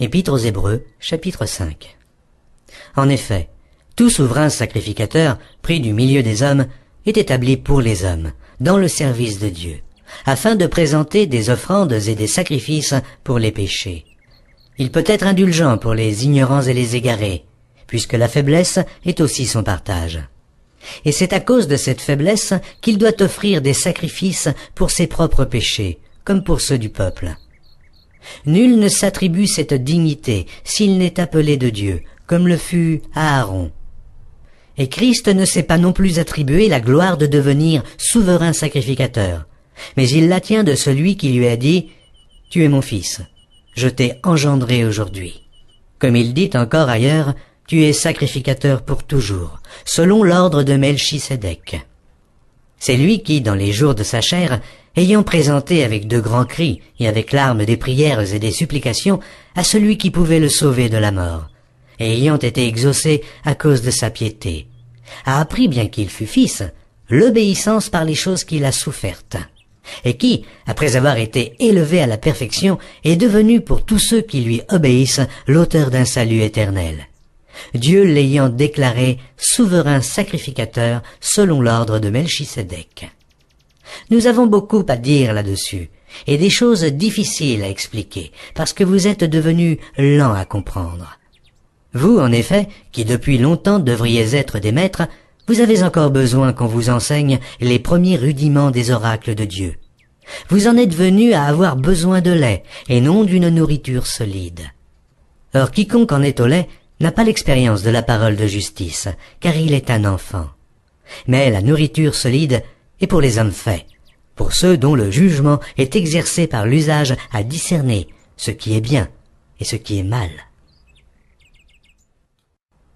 Épître aux Hébreux, chapitre 5. En effet, tout souverain sacrificateur, pris du milieu des hommes, est établi pour les hommes, dans le service de Dieu, afin de présenter des offrandes et des sacrifices pour les péchés. Il peut être indulgent pour les ignorants et les égarés, puisque la faiblesse est aussi son partage. Et c'est à cause de cette faiblesse qu'il doit offrir des sacrifices pour ses propres péchés, comme pour ceux du peuple. Nul ne s'attribue cette dignité s'il n'est appelé de Dieu, comme le fut Aaron. Et Christ ne s'est pas non plus attribué la gloire de devenir souverain sacrificateur, mais il la tient de celui qui lui a dit « Tu es mon fils, je t'ai engendré aujourd'hui ». Comme il dit encore ailleurs « Tu es sacrificateur pour toujours, selon l'ordre de Melchisédek ». C'est lui qui, dans les jours de sa chair, ayant présenté avec de grands cris et avec larmes des prières et des supplications à celui qui pouvait le sauver de la mort, et ayant été exaucé à cause de sa piété, a appris, bien qu'il fût fils, l'obéissance par les choses qu'il a souffertes, et qui, après avoir été élevé à la perfection, est devenu pour tous ceux qui lui obéissent l'auteur d'un salut éternel. Dieu l'ayant déclaré souverain sacrificateur selon l'ordre de Melchisédek. Nous avons beaucoup à dire là-dessus, et des choses difficiles à expliquer, parce que vous êtes devenus lents à comprendre. Vous, en effet, qui depuis longtemps devriez être des maîtres, vous avez encore besoin qu'on vous enseigne les premiers rudiments des oracles de Dieu. Vous en êtes venus à avoir besoin de lait, et non d'une nourriture solide. Or quiconque en est au lait n'a pas l'expérience de la parole de justice, car il est un enfant. Mais la nourriture solide est pour les hommes faits, pour ceux dont le jugement est exercé par l'usage à discerner ce qui est bien et ce qui est mal.